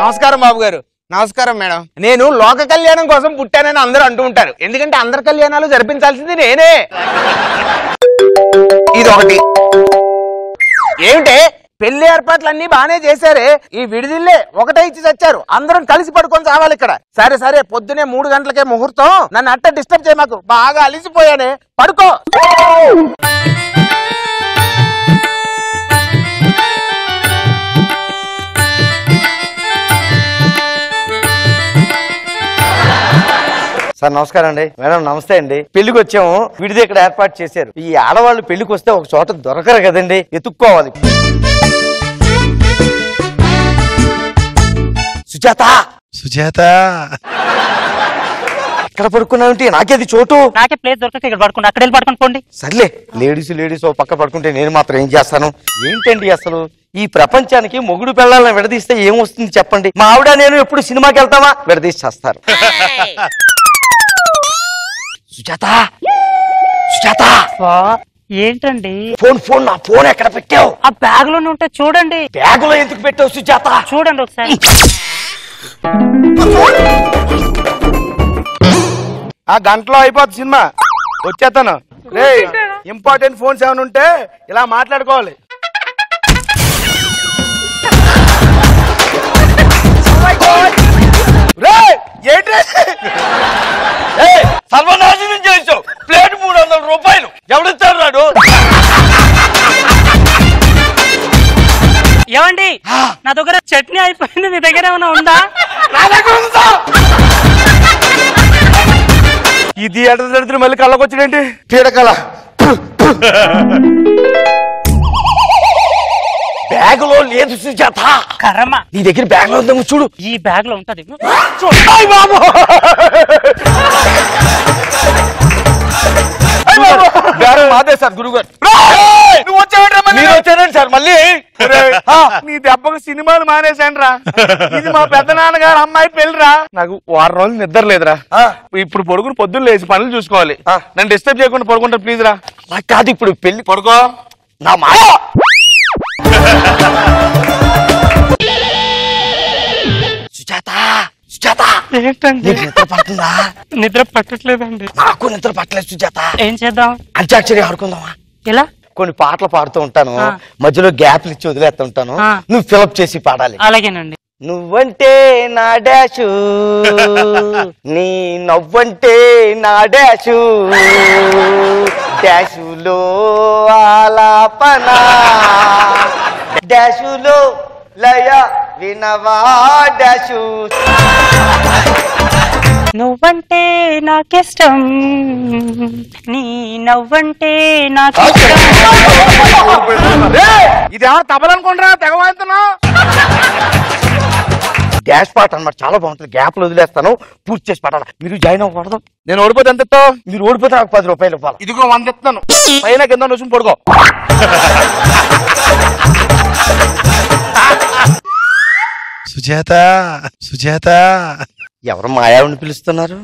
నమస్కారం బాబు గారు. నమస్కారం మేడం. నేను లోక కళ్యాణం కోసం పుట్టానని అందరూ అంటూ ఉంటారు. ఎందుకంటే అందరి కళ్యాణాలు జరిపించాల్సింది నేనే. ఇదొకటి. ఏమిటే పెళ్లి ఏర్పాట్లన్నీ బానే చేశారే, ఈ విడిదిల్లే ఒకటే ఇచ్చి చచ్చారు. అందరం కలిసి పడుకొని చావాలి ఇక్కడ. సరే సరే, పొద్దునే 3 గంటలకే ముహూర్తం. నన్ను అట్ట డిస్టర్బ్ చేయమాకు, బాగా అలిసిపోయానే. పడుకో. సార్ నమస్కారం అండి. మేడం నమస్తే అండి. పెళ్లికి వచ్చాము, విడిది ఇక్కడ ఏర్పాటు చేశారు. ఈ ఆడవాళ్ళు పెళ్లికి వస్తే ఒక చోట దొరకరు కదండి, ఎత్తుక్కోవాలి. సుజాత సుజాత ఇక్కడ పడుకున్నావుంటే నాకేది చోటు. నాకే ప్లేస్ దొరికితే ఇక్కడ పడుకున్నా, అక్కడ వెళ్ళి పడుకుని పోండి. సర్లే, లేడీస్ ఓ పక్క పడుకుంటే నేను మాత్రం ఏం చేస్తాను? ఏంటండి అసలు ఈ ప్రపంచానికి మొగుడు పెళ్ళాలను విడదీస్తే ఏమొస్తుంది చెప్పండి? మా ఆవిడ నేను ఎప్పుడు సినిమాకి వెళ్తామా విడదీసి చేస్తారు. సుజాత సుజాత ఏంటండి ఫోన్ నా ఫోన్ ఎక్కడ పెట్టావు? ఆ బ్యాగ్ లోనే ఉంటే చూడండి. బ్యాగ్ లో ఎందుకు పెట్టావు సుజాత? చూడండి ఒకసారి. ఆ గంటలో అయిపోతుంది సినిమా, వచ్చేస్తాను. రే ఇంపార్టెంట్ ఫోన్స్ ఏమైనా ఉంటే ఇలా మాట్లాడుకోవాలి. సర్వనాశనం చేసావు. ప్లేట్ 300 రూపాయలు ఎవడిచ్చారు రాడు? ఏమండి నా దగ్గర చట్నీ అయిపోయింది, మీ దగ్గర ఏమైనా ఉందా? ఇది ఎడదడితే మళ్ళీ కళ్ళకొచ్చినేంటి? తీడకల బ్యాగ్ లో లేదు సుజాత. కర్మ, నీ దగ్గర బ్యాగ్ లో ఉందేమో చూడు. ఈ బ్యాగ్ లో ఉంటది. మాదే సార్ గురుగారు. నువ్వు వచ్చారండి సార్ మళ్ళీ. నీ దెబ్బకు సినిమాలు మానేశాను రా. ఇది మా పెద్ద నాన్నగారు అమ్మాయి పెళ్ళిరా. నాకు 6 రోజులు నిద్ర లేదురా. ఇప్పుడు పడుకుని పొద్దున్న లేచి పనులు చూసుకోవాలి. నన్ను డిస్టర్బ్ చేయకుండా పడుకుంటా ప్లీజ్ రా. కాదు ఇప్పుడు పెళ్లి పడుకో నా మాట. సుజాత సుజాత ఏంటండి నిద్ర పడుతుందా? నిద్ర పట్టట్లేదండి. నాకు నిద్ర పట్టలేదు సుజాత. ఏం చేద్దాం? అంత్యాక్షరి ఆడుకుందామా? ఎలా? కొన్ని పాటలు పాడుతూ ఉంటాను, మధ్యలో గ్యాప్లు ఇచ్చి వదిలేస్తూ ఉంటాను, నువ్వు ఫిలప్ చేసి పాడాలి. అలాగేనండి. నువ్వంటే నా డాషు, నీ నవ్వంటే నా డాషు, డాషులో ఆలాపన, డాషులో లయ వినవా డాషు. నువ్వంటే నాకిష్టం, నీ నవ్వంటే నాకిష్టం. ఇదేమన్నా తబలనుకుంటున్నా తెగవాడుతున్నావు? డాష్ పాట అన్నమాట, చాలా బాగుంటుంది. గ్యాప్లు వదిలేస్తాను, పూర్తి చేసి పాడాలి. మీరు జాయిన్ అవ్వకూడదు. నేను ఓడిపోతే ఎంత ఇస్తావు? మీరు ఓడిపోతే నాకు 10 రూపాయలు ఇవ్వాలి. ఇదిగో 100 ఇస్తాను. పైన కింద వచ్చి పడుకో. సుజాత సుజాత ఎవరు మాయావిని పిలుస్తున్నారు?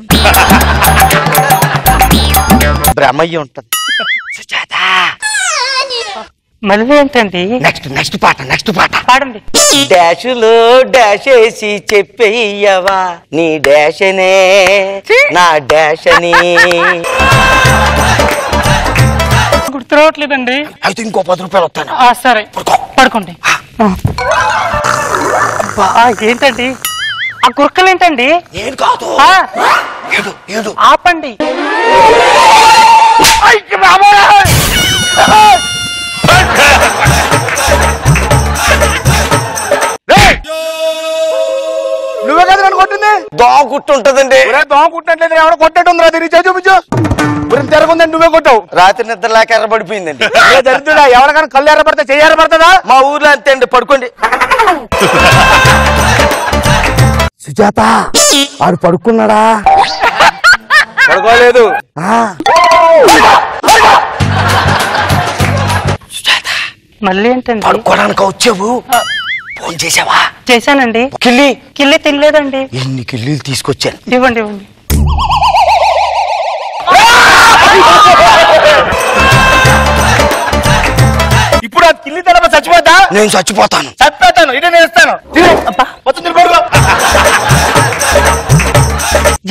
బ్రహ్మయ్య ఉంటది. సుజాత మళ్ళీ ఏంటండి? నెక్స్ట్ పాట పాడండి. డాషులో డాష్ వేసి చెప్పేయవా నీ డాషనే నా డాషని. గుర్తురావట్లేదండి. అయితే ఇంకో 10 రూపాయలు వస్తాను. సరే పడుకోండి. ఏంటండి ఆ గుర్కలు ఏంటండి? నేను కాదు, ఆపండి. నువ్వే కదా నన్ను కొట్టింది? దోమ కుట్టుంటదండి. దోమ కుట్టినట్లేదు, ఎవడో కొట్టేట్టుంది రా. తిరిగి చూపించు. తిరగకుందని నువ్వే కొట్టావు. రాత్రి నిద్ర లేక ఎర్రబడిపోయిందండి. దరిద్రుడా, ఎవరికైనా కళ్ళు ఎర్రబడితే చెయ్యి ఎర్రబడుతుందా? మా ఊర్లో అంతే అండి. పడుకోండి. సుజాత వాడు పడుకున్నాడా? పడుకోలేదు. మళ్ళీ ఏంటండి? పడుకోవడానికి వచ్చావు, ఫోన్ చేసావా? చేశానండి. కిల్లి తినలేదండి. ఎన్ని కిల్లీలు తీసుకొచ్చాను. ఇవ్వండి. ఇప్పుడు అది కిల్లి తలప చచ్చిపోతా నేను చచ్చిపోతాను. చచ్చిపోతాను ఇదే నేను ఇస్తాను.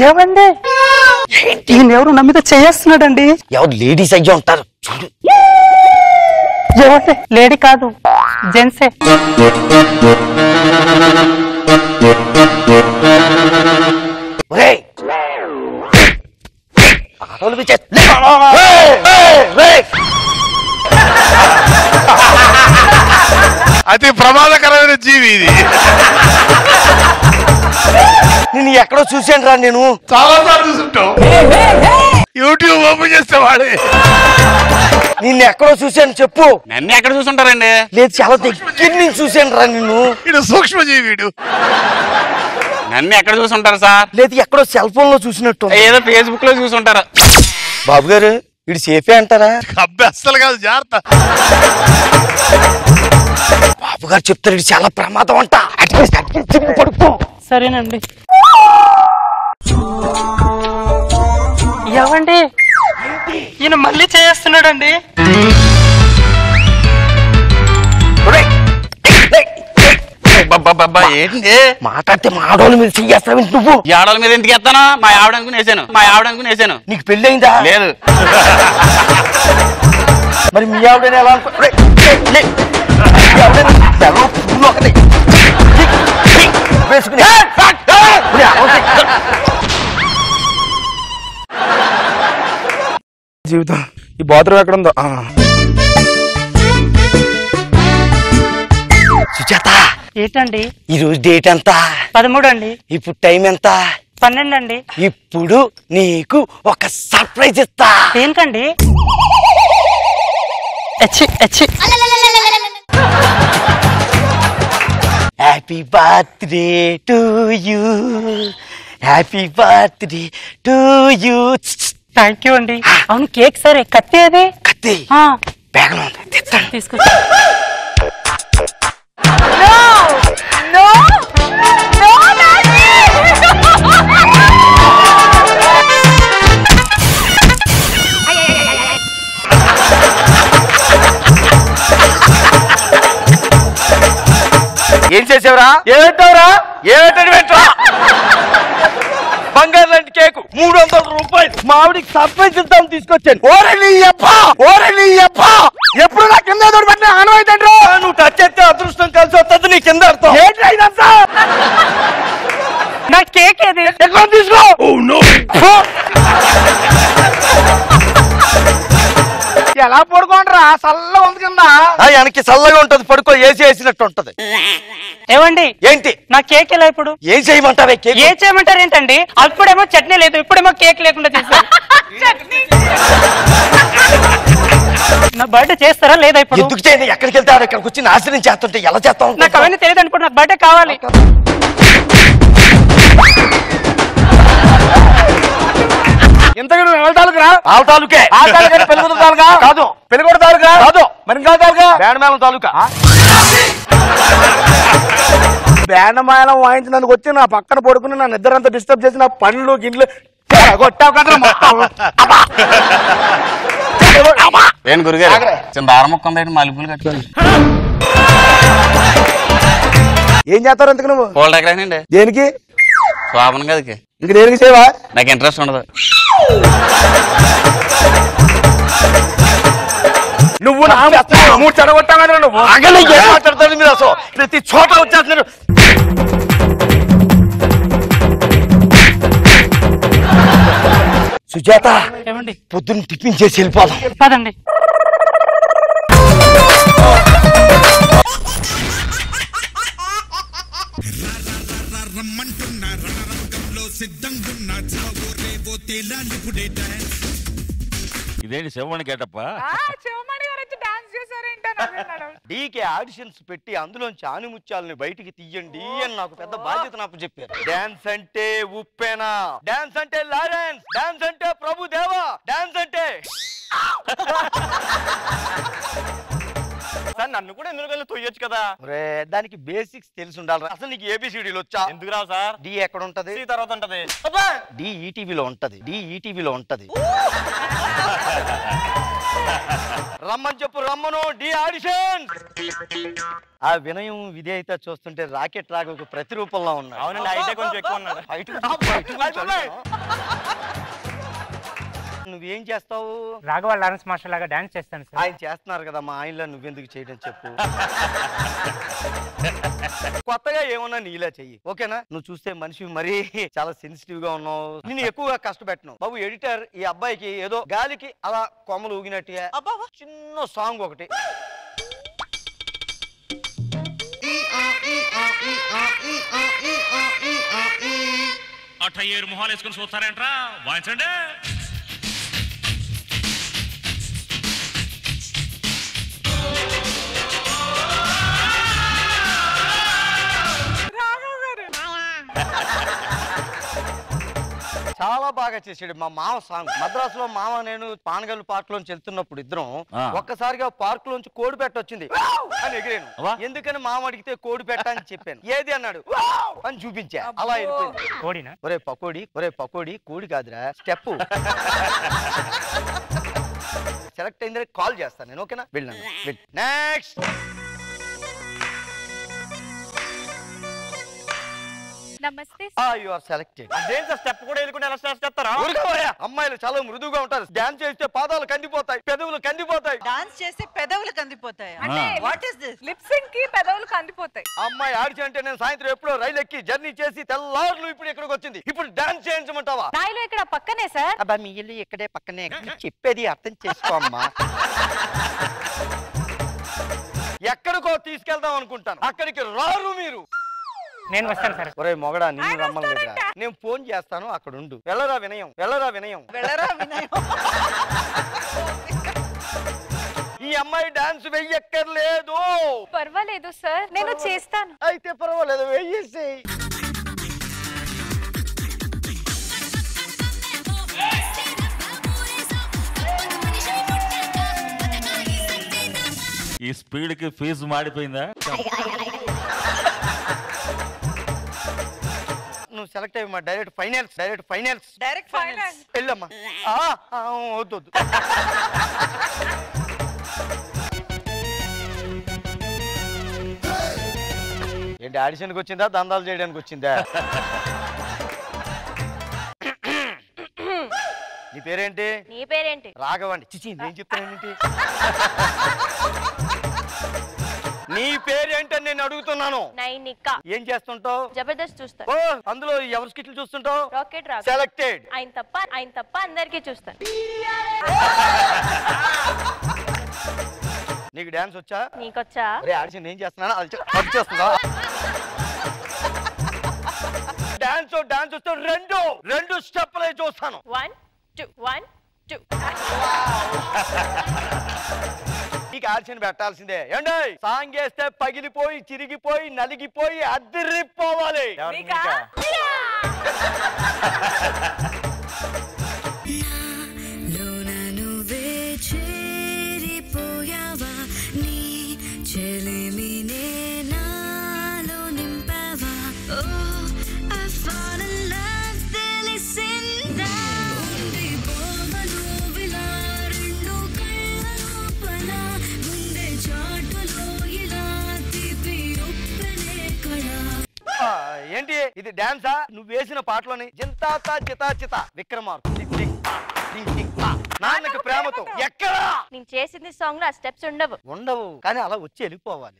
ఏమండి ఈయన ఎవరు నా మీద చేస్తున్నాడండి? ఎవరు లేడీస్ అయ్యి ఉంటారు చూడు. ఏమండి లేడీ కాదు జెంట్సే. ఒరేయ్, ఆడోళ్ళు అతి ప్రమాదకరమైన జీవి ఇది. నేను ఎక్కడో చూసాను రా. నేను చాలా సార్లు చూసుంటావు. యూట్యూబ్ ఓపెన్ చేస్తే వాడే. నిన్ను ఎక్కడో చూశాను చెప్పు. నన్ను ఎక్కడ చూసుంటారండి? లేదు, చాలా దగ్గర నుంచి చూశాను రా నిన్ను. వీడు సూక్ష్మజీవి వీడు. నన్ను ఎక్కడ చూసుంటారు సార్? లేదు, ఎక్కడో సెల్ ఫోన్ లో చూసినట్టు. ఏదో ఫేస్బుక్ లో చూసుంటారు. బాబు గారు వీడు సేఫే అంటారా? అబ్బాయి అస్సలు కాదు, జాగ్రత్త. బాబు గారు చెప్తారు ఇది చాలా ప్రమాదం అంట. పడుకో. సరేనండి. ఏమండి ఈయన మళ్ళీ చేస్తున్నాడండి. ఏంటి మాట్లాడితే మా ఆడవాళ్ళ మీద చెయ్యేస్తావు నువ్వు. ఈ ఆడవాళ్ళ మీద ఎందుకు ఎత్తాను? మా ఆవిడ అనుకుని వేసాను. నీకు పెళ్ళయిందా? లేదు. మరి మీ ఆవిడని ఎలా వేసుకుని జీవితం ఈ బాత్రూమ్ ఎక్కడ ఉందో. సుజాత, ఏంటండి? ఈ రోజు డేట్ ఎంత? 13 అండి. ఇప్పుడు టైం ఎంత? 12 అండి. ఇప్పుడు నీకు ఒక సర్ప్రైజ్ ఇస్తా. ఏంటండి? Happy birthday to you, happy birthday to you. Thank you అండి. అవును, కేక్ సరే, కత్తి అది కత్తి బ్యాగ్లో ఉంది, తీసుకొచ్చి. ఏం చేసావురా? ఏమంటావురా? ఏమంటాడు? బంగారు లాంటి కేకు 300 రూపాయలు. మా ఆవిడికి సర్ప్రైజ్ ఇద్దాం తీసుకొచ్చాను. ఎప్పుడు నా కింద పట్టిన ఆనవాయితండ్రు. నువ్వు టచ్ చేస్తే అదృష్టం కలిసి వస్తుంది. నీ కింద అర్థం నా కేక్ ఏది? ఎక్కడ తీసుకో. ఎలా పడుకోండిరా? చల్లగా ఉంది కింద. వెనక్కి చల్లగా ఉంటది, పడుకో. ఏసీ వేసినట్టు ఉంటది. ఏమండి ఏంటి నా కేక్ ఎలా? ఇప్పుడు ఏం చేయమంటావే? కేక్ ఏం చేయమంటారు ఏంటండి? అప్పుడేమో చట్నీ లేదు, ఇప్పుడేమో కేక్ లేకుండా చేస్తారు. నా బర్త్డే చేస్తారా లేదా? ఇప్పుడు ఎందుకు చేయను? ఎక్కడికి వెళ్తారు? ఇక్కడికి వచ్చి నాశనం చేస్తుంటే ఎలా చేస్తాం? నాకు అవన్నీ తెలియదు అనుకో. నాకు బర్త్డే కావాలి. ఇంతకు ఎవరి తాలూకురా? ఆవు తాలూకే. పెళ్ళికొడు తాలూకా కాదు. పెళ్ళికొడు తాలూకా కాదు. మరి ఇంకా తాలూకా బ్యాండ్ తాలూకా. బ్యాండ్ మేళం వాయించినందుకు వచ్చి నా పక్కన పడుకుని నా నిద్రంతా డిస్టర్బ్ చేసి నా పండ్లు గిడ్లు కొట్టావు కదా మొత్తం. ఏం గురుగారు చిన్న దారం మొక్క ఉంది, మలుపులు కట్టుకోండి. ఏం చేస్తారు ఎందుకు నువ్వు? పూల డెకరేషన్ అండి. దేనికి? శోభనం కదకి. ఇంక దేనికి చేయవా? నాకు ఇంట్రెస్ట్ ఉండదు. నువ్వు మూడు చెడగొట్టావు కదా నువ్వు. ఏం మాట్లాడతారు మీరు? అసలు ప్రతి చోట వచ్చేస్తున్నారు. సుజాత, ఏమండి పొద్దున్న టిఫిన్ చేసి వెళ్ళిపోదాం. పదండి. ఇదేంటి శివమణి గెటప్పా? డీకే ఆడిషన్స్ పెట్టి అందులోంచి ఆనిముత్యాలని బయటికి తీయండి అని నాకు పెద్ద బాధ్యత నాకు చెప్పారు. డాన్స్ అంటే ఉప్పేనా? డాన్స్ అంటే లారెన్స్, డాన్స్ అంటే ప్రభుదేవా, డాన్స్ అంటే నన్ను కూడా ఎందుకు తొయ్యొచ్చు కదా. దానికి బేసిక్స్ తెలిసి ఉండాలి. అసలు నీకు ఏబిసిడీలు వచ్చా? ఎందుకు రావు సార్? డి ఎక్కడ ఉంటది? సి తర్వాత ఉంటది. డి ఈటీవీలో ఉంటది. డి ఈటీవీలో ఉంటది. రమ్మని చెప్పు. రమ్మను. The audition. ఆ వినయం విధేయత చూస్తుంటే రాకెట్ రాగ ఒక ప్రతిరూపంలో ఉన్నాడు. అవునండి, హైటే కొంచెం ఎక్కువ ఉన్నాడు. నువ్వేం చేస్తావు? రాఘవ లారెన్స్ మాస్టర్ లాగా డాన్స్ చేస్తాను సార్. ఆయన చేస్తున్నారు కదా, మా ఆయనలో నువ్వెందుకు చేయడం చెప్పు. కొత్తగా ఏమన్నా నీలా చెయ్యి, ఓకేనా? నువ్వు చూస్తే మనిషి మరీ చాలా సెన్సిటివ్ గా ఉన్నావు. నేను ఎక్కువగా కష్టపెట్టను బాబు. ఎడిటర్ ఈ అబ్బాయికి ఏదో గాలికి అలా కొమ్మలు ఊగినట్టుగా చిన్న సాంగ్ ఒకటి. అట్ట 7 మొహాలు వేసుకుని చూస్తారేంట్రా? వాయించండి. చాలా బాగా చేసాడు మా మామ సాంగ్. మద్రాసులో మామ నేను పానగల్లు పార్క్ లోంచి వెళ్తున్నప్పుడు ఇద్దరం ఒక్కసారిగా పార్క్ లోంచి కోడి పెట్ట వచ్చింది అని ఎగిరాను. ఎందుకని మామ అడిగితే కోడి పెట్ట అని చెప్పాను. ఏది అన్నాడు అని చూపించా. అలా వెళ్ళిపోయింది. ఒరే పకోడి, ఒరే పకోడి కోడి కాదురా స్టెప్. సెలెక్ట్ అయిందని కాల్ చేస్తాను నేను, ఓకేనా? వెళ్ళాను. నెక్స్ట్. నమస్తే. You are selected. అదేంత స్టెప్ కూడా వెళ్ళకుండా ఎలా చేస్తారా? అమ్మాయిలు చాలా మృదువుగా ఉంటారు. డాన్స్ చేస్తే పాదాలు కందిపోతాయి, పెదవులు కందిపోతాయి. డాన్స్ చేస్తే పెదవులు కందిపోతాయి. What is this? Lip sync కి పెదవులు కందిపోతాయి. అమ్మాయి ఆడిచి అంటే నేను సాయంత్రం ఎప్పుడో రైలు ఎక్కి జర్నీ చేసి తెల్లారులు ఇప్పుడు ఇక్కడికి వచ్చింది. ఇప్పుడు డాన్స్ చేయించమంటావా? నా ఇల్లు ఇక్కడ పక్కనే సార్. అబ్బా మీ ఇల్లు ఇక్కడే పక్కనే. చెప్పేది అర్థం చేసుకో అమ్మా. ఎక్కడికో తీసుకెళ్దాం అనుకుంటాను, అక్కడికి రారు మీరు. నేను వస్తాను సార్. ఒరే మొగడా, నిన్ను రమ్మని నేను ఫోన్ చేస్తాను, అక్కడ ఉండు. వెళ్ళరా వినయం, వెళ్ళరా వినయం, వెళ్ళరా వినయం. ఈ అమ్మాయి డాన్స్ వెయ్యక్కర్లేదు. పర్వాలేదు సార్, నేను చేస్తాను. అయితే పర్వాలేదు, వెయ్యేసి. ఈ స్పీడ్ కి ఫీజు మాడిపోయిందా? నువ్వు సెలెక్ట్ అయ్యమ్మా. Direct finals, direct finals, direct finals. వెళ్ళమ్మా. వద్దు. ఏంటి ఆడిషన్కి వచ్చిందా, దందాలు చేయడానికి వచ్చిందా? నీ పేరేంటి? నీ పేరేంటి? రాఘవండి. చిచి నేను చెప్తానేంటి? నీ పేరేంటని నేను అడుగుతున్నాను. నైనిక. ఏం చేస్తుంటావు? జబర్దస్త్ చూస్తా. ఓ, అందులో ఎవరి స్కిట్లు చూస్తుంటావు? రాకెట్ రాఘవ. సెలెక్టెడ్. ఆయన తప్ప అందరికీ చూస్తాను. నీకు డాన్స్ వచ్చా? నీకొచ్చా? ఆడిషన్ ఏం చేస్తున్నాను అది చేస్తుందా? డాన్స్ వస్తే రెండు స్టెప్లే చూస్తాను. 1 2 1 2. నీకు ఆడిషన్ పెట్టాల్సిందే. ఏండి సాంగ్ వేస్తే పగిలిపోయి చిరిగిపోయి నలిగిపోయి అదిరిపోవాలి. ఏంటి ఇది డాన్సా? నువ్వు వేసిన పాటలోని జింతా చితా చిత విక్రమార్కు నాన్నకి ప్రేమతో ఎక్కడా? నేను చేసింది సాంగ్ లో ఆ స్టెప్స్ ఉండవు కానీ అలా వచ్చి వెళ్ళిపోవాలి.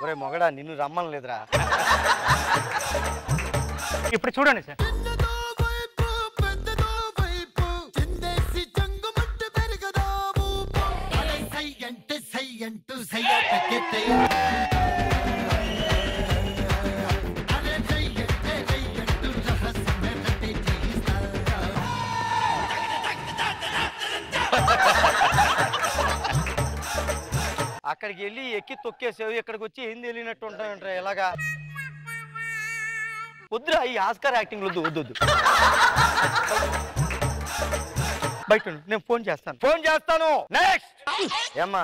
ఒరే మొగడా, నిన్ను రమ్మని లేదురా. ఇప్పుడు చూడండి సార్. అక్కడికి వెళ్ళి ఎక్కి తొక్కేసావు, ఇక్కడికి వచ్చి ఏం తెలియనట్టు ఉంటాయంటారా? ఎలాగా? వద్దురా ఈ ఆస్కార్ యాక్టింగ్ వద్దు. బయట నేను ఫోన్ చేస్తాను. నెక్స్ట్ ఏమ్మా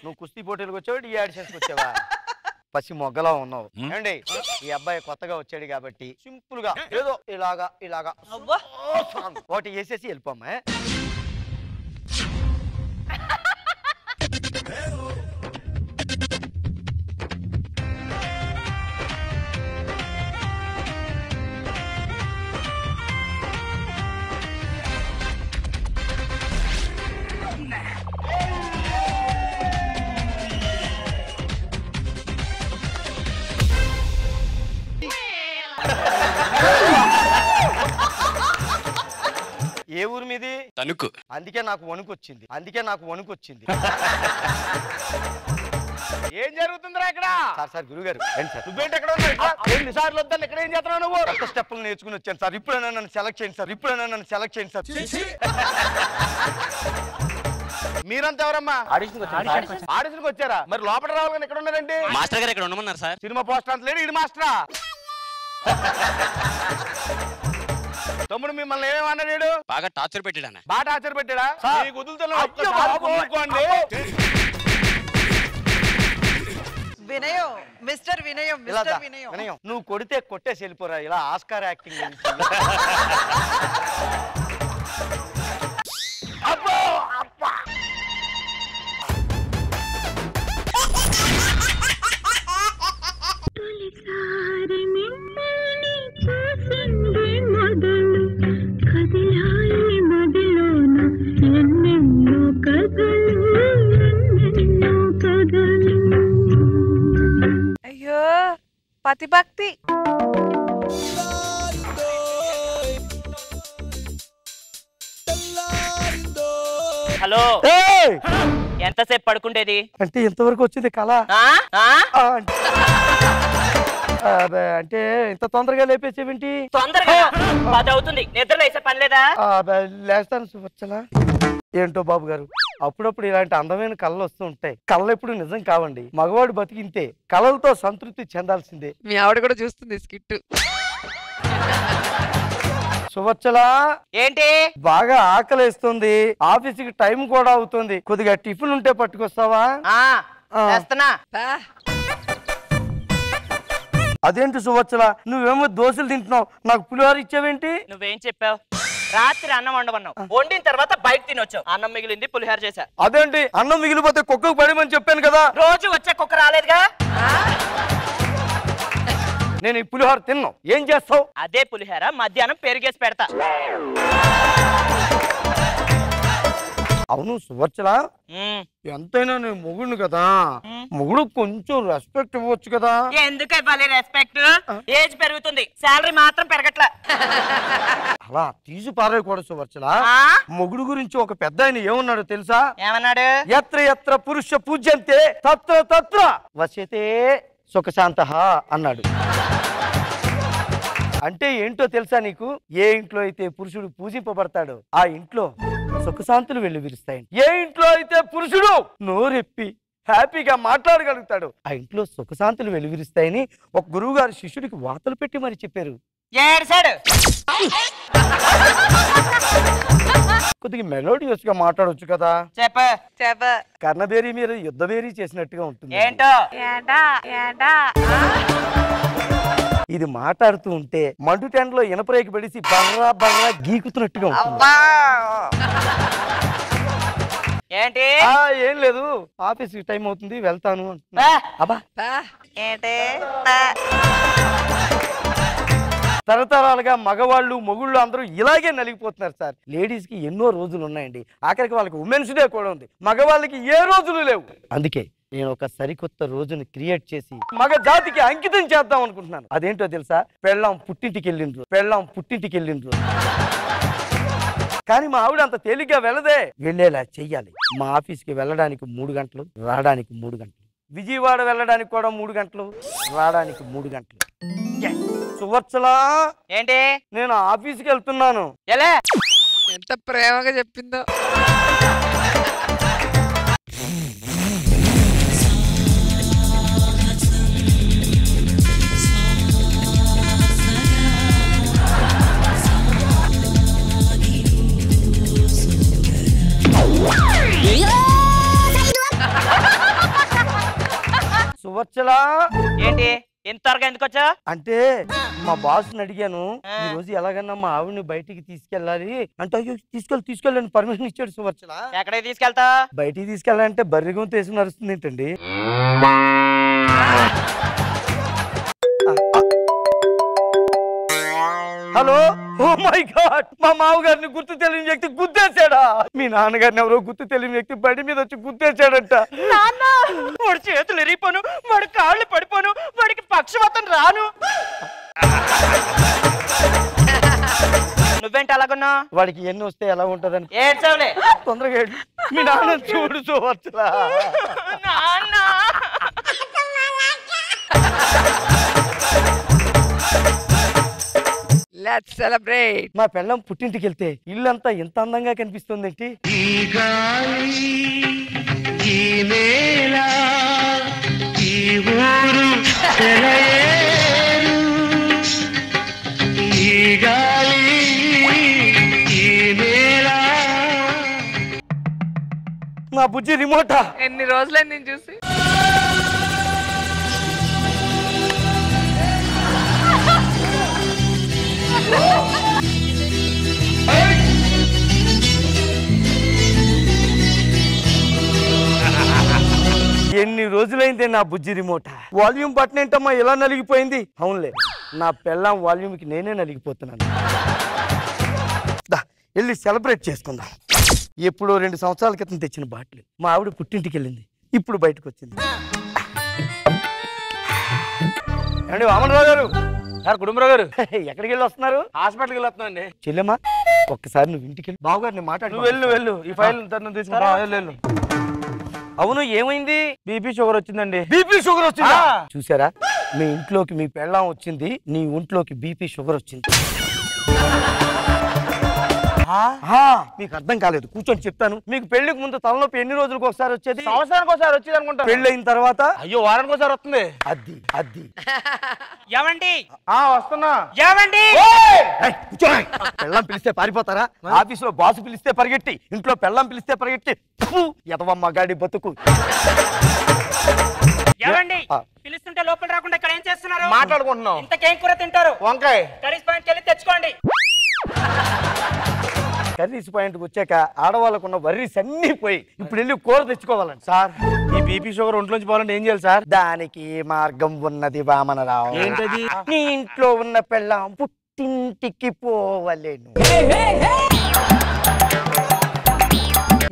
నువ్వు కుస్తీ పోటీలకు వచ్చావు, ఈ ఆడిషన్స్కి వచ్చావా? పసి మొగ్గలా ఉన్నావు. ఏమండి, ఈ అబ్బాయి కొత్తగా వచ్చాడు కాబట్టి సింపుల్ గా ఏదో ఇలాగా ఒకటి వేసేసి వెళ్ళిపోమ్మా. ఏ ఊరు మీది? తణుకు. అందుకే నాకు వణుకొచ్చింది. ఏం జరుగుతుందిరా ఇక్కడ? సార్ గురుగారు నువ్వేంటి ఎక్కడ ఉన్నావు? ఎన్నిసార్లు వద్దాను, ఇక్కడ ఏం చేస్తున్నావు నువ్వు? కొత్త స్టెప్పులు నేర్చుకుని వచ్చాను సార్, ఇప్పుడైనా నన్ను సెలెక్ట్ చేయండి సార్. మీరంతా ఎవరమ్మా? ఆడిషన్కి వచ్చారా? మరి లోపల రావాలని ఎక్కడ ఉన్నారండి? మాస్టర్ గారు ఇక్కడ ఉండమన్నారు సార్. సినిమా పోస్టర్ అంత లేడు, ఇది మాస్టరా? తమ్ముడు మిమ్మల్ని ఏమేమన్నాడు? బాగా టార్చర్ పెట్టాడు. బాగా టార్చర్ పెట్టాడా? వినయం, మిస్టర్ వినయం. నువ్వు కొడితే కొట్టేసి వెళ్ళిపోరా, ఇలా ఆస్కార్ యాక్టింగ్. అయ్యో పతిభక్తి. హలో, ఎంతసేపు పడుకుంటేది? అంటే ఎంతవరకు వచ్చింది కళ? అంటే ఇంత తొందరగా లేపేసేవింటి? తొందరగా 10 అవుతుంది, నిద్ర లేసే పని లేదా? లేస్తాను సువచ్చలా. ఏంటో బాబు గారు, అప్పుడప్పుడు ఇలాంటి అందమైన కళలు వస్తూ ఉంటాయి. కళలు ఎప్పుడు నిజం కావండి. మగవాడు బతికింతే, కళలతో సంతృప్తి చెందాల్సిందే. మీ ఆవిడ కూడా చూస్తుంది స్కిట్. సువచ్చలా, ఏంటి? బాగా ఆకలేస్తుంది, ఆఫీస్కి టైం కూడా అవుతుంది, కొద్దిగా టిఫిన్ ఉంటే పట్టుకొస్తావా? అదేంటి సువచ్చలా, నువ్వేమో దోశలు తింటున్నావు, నాకు పులిహోర ఇచ్చావేంటి? నువ్వేం చెప్పావు? రాత్రి అన్నం వండమన్నావు, వండిన తర్వాత బయట తినొచ్చావు. అన్నం మిగిలింది, పులిహోర చేశా. అదేంటి, అన్నం మిగిలిపోతే కుక్కకు పడమని చెప్పాను కదా. రోజు వచ్చే కుక్క రాలేదుగా. నేను ఈ పులిహోర తిన్నావు, ఏం చేస్తావు? అదే పులిహోర మధ్యాహ్నం పెరిగేసి పెడతా. అవును సువర్చల, ఎంతైనా నేను మొగుడు కదా, మొగుడు కొంచెం రెస్పెక్ట్ ఇవ్వచ్చు కదా. ఎందుకు ఇవ్వాలి రెస్పెక్ట్? ఏజ్ పెరుగుతుంది, శాలరీ మాత్రం పెరగట్లా. అలా తీసి పారేయకూడదు సువర్చల. మొగుడు గురించి ఒక పెద్ద ఆయన ఏమన్నాడు తెలుసా? ఏమన్నాడు? ఎత్ర ఎత్ర పురుష పూజ్యంతే తత్ర తత్ర వశ్యతే సుఖశాంత అన్నాడు. అంటే ఏంటో తెలుసా నీకు? ఏ ఇంట్లో అయితే పురుషుడు పూజింపబడతాడో ఆ ఇంట్లో సుఖశాంతులు వెళ్లి విరుస్తాయి. ఏ ఇంట్లో అయితే పురుషుడు నోరెప్పి హ్యాపీగా మాట్లాడగలుగుతాడు ఆ ఇంట్లో సుఖశాంతులు వెలువరిస్తాయని ఒక గురువు గారు శిష్యుడికి వాతలు పెట్టి మరి చెప్పారు. కొద్దిగా మెలోడియస్ గా మాట్లాడొచ్చు కదా. కర్ణబేరి మీద యుద్ధబేరీ చేసినట్టుగా ఉంటుంది. ఇది మాట్లాడుతూ ఉంటే మండు టెండలో ఇనపరేకి పెడిసి బర్రా బర్రా గీకుతున్నట్టుగా ఉంటుంది. ఏంటి? ఏం లేదు, ఆఫీస్ టైం అవుతుంది, వెళ్తాను అంటున్నా. అబ్బా తరతరాలుగా మగవాళ్ళు మొగుళ్ళు అందరూ ఇలాగే నలిగిపోతున్నారు సార్. లేడీస్ కి ఎన్నో రోజులు ఉన్నాయండి, ఆఖరికి వాళ్ళకి ఉమెన్స్ డే కూడా ఉంది, మగవాళ్ళకి ఏ రోజులు లేవు. అందుకే నేను ఒక సరికొత్త రోజుని క్రియేట్ చేసి మగ జాతికి అంకితం చేద్దాం అనుకుంటున్నాను. అదేంటో తెలుసా? పెళ్ళాం పుట్టింటికి వెళ్ళిండ్రు. కానీ మా ఆవిడ అంత తేలిగ్గా వెళ్ళదే, వెళ్ళేలా చెయ్యాలి. మా ఆఫీస్కి వెళ్ళడానికి 3 గంటలు, రావడానికి 3 గంటలు, విజయవాడ వెళ్ళడానికి కూడా 3 గంటలు, రావడానికి 3 గంటలు. సువర్చలా ఏంటి? నేను ఆఫీస్కి వెళ్తున్నాను. ఎలా? ఎంత ప్రేమగా చెప్పిందో. సువర్చలా ఏంటి ఇంత త్వరగా ఎందుకు వచ్చా? అంటే మా బాస్ని అడిగాను ఈ రోజు ఎలాగన్నా మా ఆవిడని బయటికి తీసుకెళ్ళాలి అంటే అయ్యో తీసుకెళ్ళని పర్మిషన్ ఇచ్చాడు సువర్చలా. ఎక్కడికి తీసుకెళ్తా? బయటికి తీసుకెళ్ళాలంటే బర్రిగం తీసుకుని నడుస్తుంది ఏంటండి? హలో, ఓ మై గాడ్, మా మామగారిని గుర్తు తెలియని వ్యక్తి గుద్దేశాడా? మీ నాన్నగారిని ఎవరో గుర్తు తెలియని వ్యక్తి బడి మీద వచ్చి గుద్దేశాడంట. వాడి చేతులు ఎరిగిపోను, వాడి కాళ్ళు పడిపోను, వాడికి పక్షవాతం రాను. నువ్వేంటి అలాగున్నా? వాడికి ఎన్ని వస్తే ఎలా ఉంటదని ఏడ్చావులే. తొందరగా ఏడు. మీ నాన్న చూడు చూవచ్చులా. నాన్న లెట్స్ సెలబ్రేట్. మా పెళ్ళం పుట్టింటికి వెళ్తే ఇల్లంతా ఎంత అందంగా కనిపిస్తుంది ఏంటి? మా బుజ్జి రిమోటా. ఎన్ని రోజులైంది నేను చూసి. ఎన్ని రోజులైందే నా బుజ్జి రిమోట్. వాల్యూమ్ బటన్ ఏంటమ్మా ఇలా నలిగిపోయింది? అవునులే, నా పెళ్ళాం వాల్యూమ్కి నేనే నలిగిపోతున్నాను. వెళ్ళి సెలబ్రేట్ చేసుకుందాం. ఎప్పుడో 2 సంవత్సరాల క్రితం తెచ్చిన బాటిల్. మా ఆవిడ పుట్టింటికి వెళ్ళింది, ఇప్పుడు బయటకు వచ్చింది. ఏమండి వామనరావు గారు? సార్ కుటుంబరావు గారు ఎక్కడికి వెళ్ళి వస్తున్నారు? హాస్పిటల్కి వెళ్ళొస్తున్నాండి. చెల్లెమ్మా ఒక్కసారి నువ్వు ఇంటికి వెళ్ళి బావగారిని మాట్లాడు. నువ్వు వెళ్ళు, ఈ ఫైల్ తీసుకుంటా. వెళ్ళు. అవును, ఏమైంది? బీపీ షుగర్ వచ్చిందండి. బీపీ షుగర్ వచ్చిందా? చూసారా, మీ ఇంట్లోకి మీ పెళ్ళాం వచ్చింది, నీ ఒంట్లోకి బీపీ షుగర్ వచ్చింది. మీకు అర్థం కాలేదు, కూర్చొని చెప్తాను. మీకు పెళ్లికి ముందు తలనొప్పి ఎన్ని రోజులకు ఒకసారి వచ్చేది? సంవత్సరానికి ఒకసారి వచ్చేది అనుకుంటా. పెళ్లి అయిన తర్వాత అయ్యో వారానికి ఒకసారి వస్తుంది. అది ఏమండి? వస్తున్నా. ఏమండి? పెళ్ళం పిలిస్తే పారిపోతారా? ఆఫీసులో బాసు పిలిస్తే పరిగెట్టి, ఇంట్లో పెళ్ళం పిలిస్తే పరిగెట్టి. ఎదవమ్మ గాడి బతుకు. ఏమండి? పిలుస్తుంటే లోపల రాకుండా ఇక్కడ ఏం చేస్తున్నారు? మాట్లాడుకుంటున్నాం. ఇంతకేం కూర తింటారు? వంకాయ. కర్రీస్ పాయింట్కి వెళ్ళి తెచ్చుకోండి. కర్రీస్ పాయింట్కి వచ్చాక ఆడవాళ్ళకున్న వర్రీస్ అన్ని పోయి ఇప్పుడు వెళ్ళి కూర తెచ్చుకోవాలండి. సార్, ఈ బీపీ షుగర్ ఒంట్లోంచి పోవాలంటే ఏం చేయాలి సార్? దానికి మార్గం ఉన్నది వామనరావు. ఏంటది? నీ ఇంట్లో ఉన్న పెళ్ళాం పుట్టింటికి పోవలేను.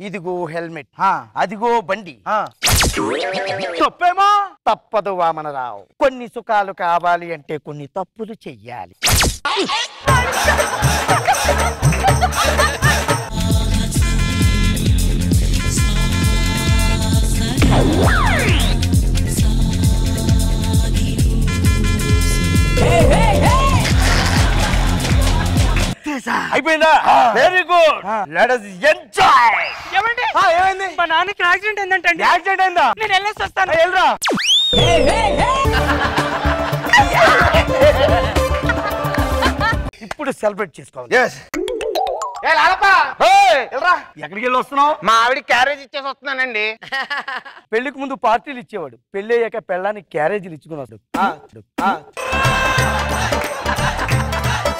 ఇదిగో హెల్మెట్, అదిగో బండి. తప్పేమో. తప్పదు వామనరావు. కొన్ని సుఖాలు కావాలి అంటే కొన్ని తప్పులు చెయ్యాలి. అయిపోయిందా? Very good, let us enjoy. ఏమండి? ఏమైంది? మా నాన్నకి యాక్సిడెంట్ ఏంటంటే? యాక్సిడెంట్ అయిందా? నేను వెళ్ళేసి వస్తాను. వెళ్ళరా. ఇప్పుడు సెలబ్రేట్ చేసుకోవాలి. ఎక్కడికి వెళ్ళి వస్తున్నావు? మా ఆవిడ క్యారేజ్ ఇచ్చేసి వస్తున్నానండి. పెళ్లికి ముందు పార్టీలు ఇచ్చేవాడు, పెళ్లి అయ్యాక పెళ్ళానికి క్యారేజీలు ఇచ్చుకున్నాడు.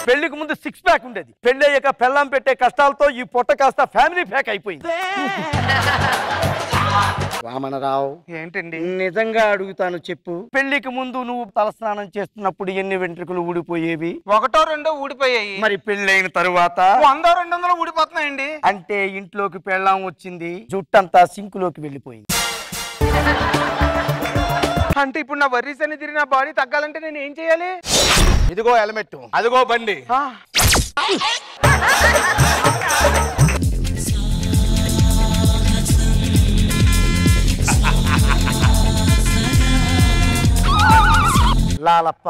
పెళ్లికి ముందు 6 ప్యాక్ ఉండేది, పెళ్లి అయ్యాక పెళ్ళాం పెట్టే కష్టాలతో ఈ పొట్ట కాస్త ఫ్యామిలీ ప్యాక్ అయిపోయింది. వామనరావు, ఏంటండి? నిజంగా అడుగుతాను చెప్పు, పెళ్లికి ముందు నువ్వు తలస్నానం చేస్తున్నప్పుడు ఎన్ని వెంట్రుకలు ఊడిపోయేవి? 1 2 ఊడిపోయాయి. మరి పెళ్ళైన తరువాత 100 200 ఊడిపోతున్నాయండి. అంటే ఇంట్లోకి పెళ్ళాం వచ్చింది, జుట్టంతా సింకులోకి వెళ్ళిపోయింది. అంటే ఇప్పుడు నా వర్రీస్ అని తిరిగి నా బాడీ తగ్గాలంటే నేను ఏం చేయాలి? ఇదిగో హెల్మెట్, అదిగో బండి. లాలప్ప,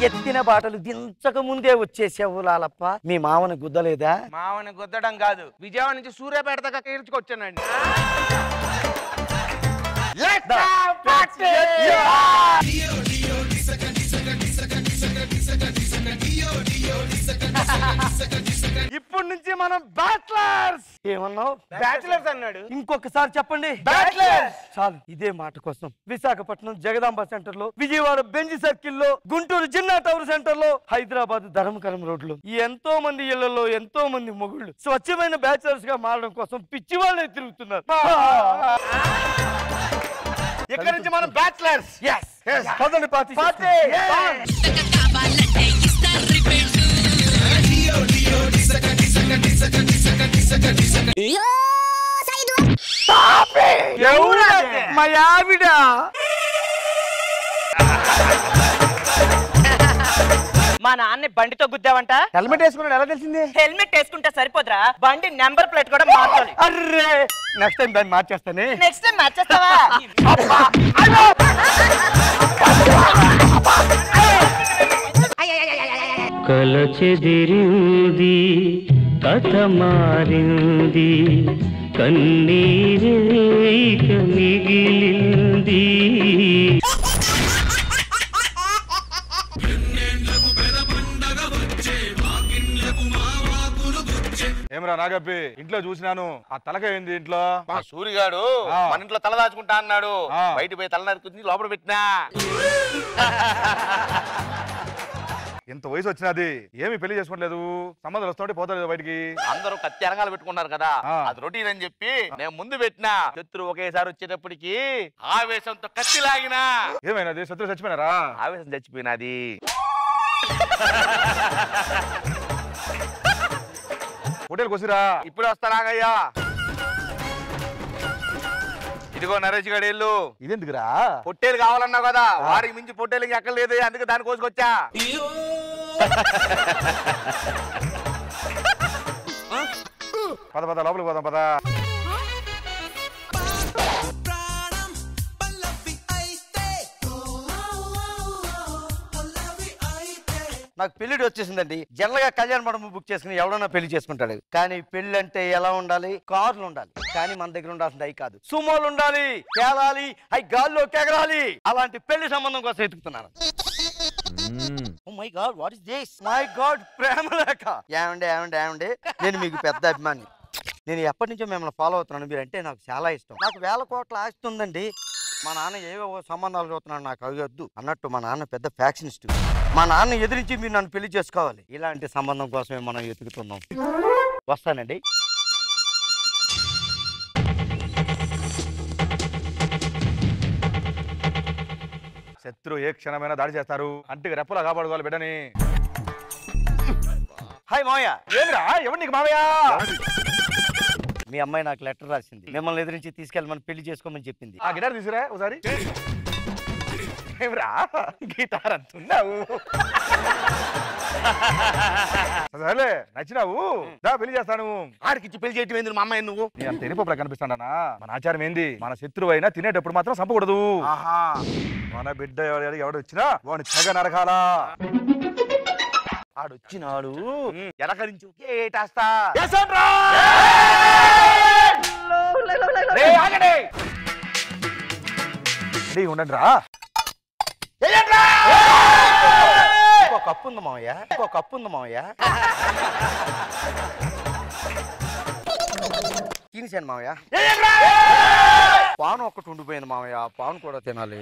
ఎత్తిన బాటలు దించక ముందే వచ్చేసావు లాలప్ప. మీ మామని గుద్దలేదా? మావని గుద్దడం కాదు, విజయవాడ నుంచి సూర్యాపేట దాకా ఈడ్చుకొచ్చానండి. ఇప్పటి నుంచి మనం బ్యాచిలర్స్. ఏమన్నావు? బ్యాచిలర్స్ అన్నాడు. ఇంకొకసారి చెప్పండి. బ్యాచిలర్స్. చాలు ఇదే మాట కోసం విశాఖపట్నం జగదాంబ సెంటర్ లో, విజయవాడ బెంజ్ సర్కిల్ లో, గుంటూరు జిన్నా టవర్ సెంటర్ లో, హైదరాబాద్ ధర్మకరం రోడ్ లో ఎంతో మంది ఇళ్లలో ఎంతో మంది మొగుళ్ళు స్వచ్ఛమైన బ్యాచిలర్స్ గా మారడం కోసం పిచ్చి వాళ్ళే తిరుగుతున్నారు. ఇక్కడ నుంచి మనం బ్యాచిలర్స్. పదండి పార్టీ. మా ఆవిడ. మా నాన్న బండితో గుద్దావంట. హెల్మెట్ వేసుకున్నాడు ఎలా తెలిసింది? హెల్మెట్ వేసుకుంటే సరిపోదురా, బండి నెంబర్ ప్లేట్ కూడా మార్చాలి. అర్రే నెక్స్ట్ టైం దాన్ని మార్చేస్తానే. Next time మార్చేస్తావా? కల చెదిరింది, కథ మారింది, కన్నీరే ఇక మిగిలింది. ఏమరా నాగప్పి, ఇంట్లో చూసినాను, ఆ తలకాయ ఏంది ఇంట్లో? మా సూరిగాడు మన ఇంట్లో తల దాచుకుంటా అన్నాడు. బయట పోయి తల నరుకుని లోపల పెట్టినా. ఎంత వయసు వచ్చినది, ఏమి పెళ్లి చేసుకోవట్లేదు? సంబంధాలు వస్తుంటే పోతారు బయటికి. అందరూ కత్తి అరగాలు పెట్టుకున్నారు కదా, అది రొటీన్ అని చెప్పి నేను ముందు పెట్టినా. శత్రువు ఒకేసారి వచ్చేటప్పటికి ఆవేశంతో కత్తి లాగినా. ఏమైనది? శత్రువు చచ్చిపోయినారా? ఆవేశం చచ్చిపోయినది. హోటల్ కొసిరా? ఇప్పుడు వస్తారాగయ్యా. ఇదిగో నరేష్ గడి ఇల్లు. ఇదెందుకురా? పొట్టేలు కావాలన్నావు కదా, వాడికి మించి పొట్టేలు ఎక్కడ లేదు, అందుకే దాని కోసుకొచ్చా. పద పద లోపలికి పోదాం పద. నాకు పెళ్లిడి వచ్చేసిందండి. జనరల్ గా కళ్యాణ మండపం బుక్ చేసుకుని ఎవడన్నా పెళ్లి చేసుకుంటాడు. కానీ పెళ్లి అంటే ఎలా ఉండాలి? కార్లు ఉండాలి. కానీ మన దగ్గర ఉండాల్సింది అవి కాదు, సుమోలు ఉండాలి, కేలాలి, అవి గాల్లో కెగరాలి. అలాంటి పెళ్లి సంబంధం కోసం ఎత్తుకుతున్నాను. My God, what is this? My God, ప్రేమ లేఖ. ఏమండి ఏమండి ఏమండి, నేను మీకు పెద్ద అభిమాని. నేను ఎప్పటి నుంచో మిమ్మల్ని ఫాలో అవుతున్నాను. మీరంటే నాకు చాలా ఇష్టం. నాకు 1000 కోట్ల ఆస్తి ఉందండి. మా నాన్న ఏవేవో సంబంధాలు చూస్తున్నాడు, నాకు అవి వద్దు అన్నట్టు. మా నాన్న పెద్ద ఫ్యాక్షనిస్ట్. మా నాన్న ఎదిరించి మీరు నన్ను పెళ్లి చేసుకోవాలి. ఇలాంటి సంబంధం కోసమే మనం ఎతుకుతున్నాం. వస్తానండి. శత్రు ఏ క్షణమైనా దాడి చేస్తారు, అంటికి రెప్పలా కాపాడుకోవాలి బిడ్డని. హాయ్ మావయ్య. ఏమిరా? ఎవరు నీకు మావయ్య? మీ అమ్మాయి నాకు లెటర్ రాసింది, మిమ్మల్ని ఎదిరించి తీసుకెళ్ళమని పెళ్లి చేసుకోమని చెప్పింది. ఆ గిటార్ తీసుకురా ఒకసారి. ఏమిరా గిటార్ అంటున్నావు? సరేలే, నచ్చినావు దా పెళ్లి చేస్తాను. ఆడికిచ్చి పెళ్లి చేయటం ఏంది మా అమ్మాయి నువ్వు? నీ అంత ఎనిపోపులా కనిపిస్తాడనా? మన ఆచారం ఏంది? మన శత్రువు అయినా తినేటప్పుడు మాత్రం చంపకూడదు. మన బిడ్డ ఎవడు వచ్చినా వాడిని తెగ నరకాలా. ఆడొచ్చినాడు ఎలకరించు ఏటేస్తా. ఉండండి రా. ఇంకో కప్పు ఉంది మావయ్య, ఇంకో కప్పు ఉంది మావయ్య. తినేసాను మావయ్య. పాను ఒక్కటి ఉండిపోయింది మావయ్య, పాను కూడా తినాలి.